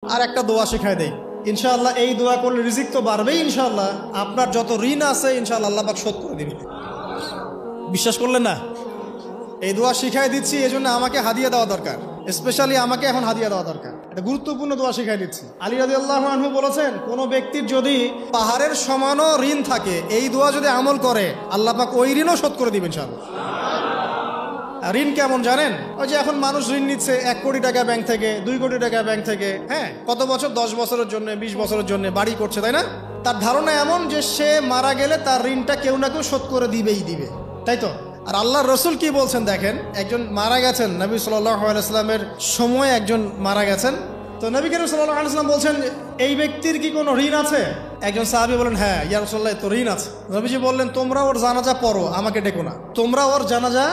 আর একটা দোয়া শিখাই দেই, ইনশাআল্লাহ এই দোয়া করলে রিজিক তো বাড়বেই ইনশাআল্লাহ, আপনার যত ঋণ আছে ইনশাআল্লাহ আল্লাহ পাক শোধ করে দিবে। বিশ্বাস করলেন না? এই দোয়া শিখাই দিচ্ছি, এই জন্য আমাকে হাদিয়া দেওয়া দরকার, স্পেশালি আমাকে এখন হাদিয়া দেওয়া দরকার। এটা গুরুত্বপূর্ণ দোয়া শিখাই দিচ্ছি। আলী রাদিয়াল্লাহু আনহু বলেছেন, কোনো ব্যক্তির যদি পাহাড়ের সমানও ঋণ থাকে, এই দোয়া যদি আমল করে আল্লাহ পাক ওই ঋণও শোধ করে দিবেন ইনশাআল্লাহ। ঋণ কেমন জানেন? ওই যে এখন মানুষ ঋণ নিচ্ছে 1 কোটি টাকা ব্যাংক থেকে, 2 কোটি টাকা ব্যাংক থেকে, হ্যাঁ, কত বছর, 10 বছরের জন্য, 20 বছরের জন্য বাড়ি করছে, তাই না? তার ধারণা এমন যে সে মারা গেলে তার ঋণটা কেউ না কেউ শোধ করে দিবেই দিবে, তাই তো? আর আল্লাহর রসুল কি বলছেন দেখেন, একজন মারা গেছেন, নবী সাল্লাল্লাহু আলাইহি ওয়াসাল্লামের সময় একজন মারা গেছেন, তো নবী করিম সাল্লাল্লাহু আলাইহি ওয়াসাল্লাম বলছেন, এই ব্যক্তির কি কোনো ঋণ আছে? একজন সাহাবী বলেন, হ্যাঁ ইয়া রাসূলুল্লাহ, তো ঋণ আছে। নবীজি বললেন, তোমরা ওর জানাজা পড়ো, আমাকে ডেকো না, তোমরা ওর জানাজা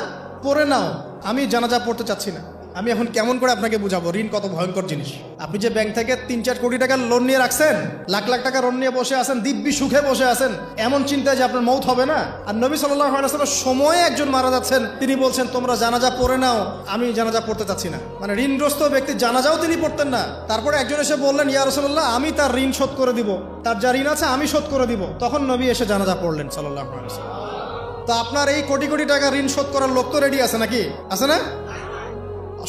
পড়ে নাও, আমি জানাজা পড়তে চাচ্ছি না। আমি এখন কেমন করে আপনাকে বুঝাবো ঋণ কত ভয়ঙ্কর জিনিস? আপনি যে ব্যাংক থেকে 3-4 কোটি টাকার লোন নিয়ে রাখছেন, লাখ লাখ টাকা লোন নিয়ে বসে আছেন, দিব্যি সুখে বসে আছেন, এমন চিন্তায় যে আপনার মৌত হবে না। আর নবী সাল্লাল্লাহু আলাইহি ওয়াসাল্লামের সময়ে একজন মারা যাচ্ছেন, তিনি বলছেন তোমরা জানাজা পড়ে নাও, আমি জানাজা পড়তে চাচ্ছি না। মানে ঋণগ্রস্ত ব্যক্তির জানাজাও তিনি পড়তেন না। তারপরে একজন এসে বললেন, ইয়া রাসূলুল্লাহ, আমি তার ঋণ শোধ করে দিব, তার যা ঋণ আছে আমি শোধ করে দিব। তখন নবী এসে জানাজা পড়লেন সাল্লাল্লাহু আলাইহি ওয়াসাল্লাম। তো আপনার এই কোটি কোটি টাকা ঋণ শোধ করার লোক তো রেডি আছে নাকি? আছে না?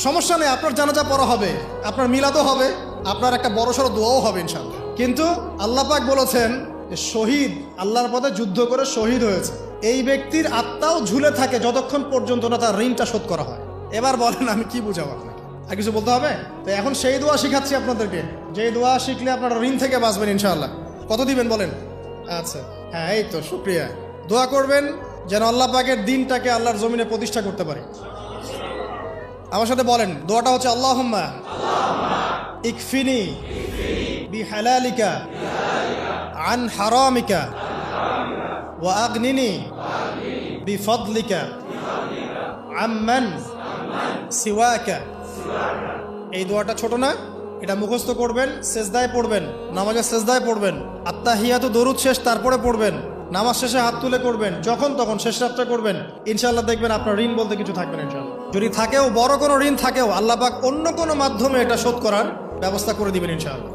সমস্যা নেই, আপনার জানাজা পড়া হবে, আপনার মিলাদও হবে, আপনার একটা বড়সড় দোয়াও হবে ইনশাআল্লাহ। কিন্তু আল্লাহ পাক বলেছেন যে শহীদ, আল্লাহর পথে যুদ্ধ করে শহীদ হয়েছে, এই ব্যক্তির আত্মাও ঝুলে থাকে যতক্ষণ পর্যন্ত না তার ঋণটা শোধ করা হয়। এবার বলেন আমি কি বুঝাবো আপনাকে? আর কিছু বলতে হবে? তো এখন সেই দোয়া শিখাচ্ছি আপনাদেরকে, যে দোয়া শিখলে আপনারা ঋণ থেকে বাঁচবেন ইনশাআল্লাহ। কত দিবেন বলেন? আচ্ছা, হ্যাঁ, এই তো শুকরিয়া। দোয়া করবেন যেন আল্লাহ পাকের দিনটাকে আল্লাহর জমিনে প্রতিষ্ঠা করতে পারি। আমার সাথে বলেন, দোয়াটা হচ্ছে আল্লাহুম্মা ইকফিনি বিহালালিকা আন হারামিকা ওয়া আগনিনি বিফদলিকা আম্মান সিওয়াকা। এই দোয়াটা ছোট না, এটা মুখস্থ করবেন, সেজদায় পড়বেন, নামাজের সেজদায় পড়বেন, আত্তাহিয়াতু দরুদ শেষ তারপরে পড়বেন, নামাজ শেষে হাত তুলে করবেন, যখন তখন শেষ রাতটা করবেন, ইনশাআল্লাহ দেখবেন আপনার ঋণ বলতে কিছু থাকবে না ইনশাআল্লাহ। যদি থাকেও, বড় কোনো ঋণ থাকেও, আল্লাহ পাক অন্য কোনো মাধ্যমে এটা শোধ করার ব্যবস্থা করে দিবেন ইনশাআল্লাহ।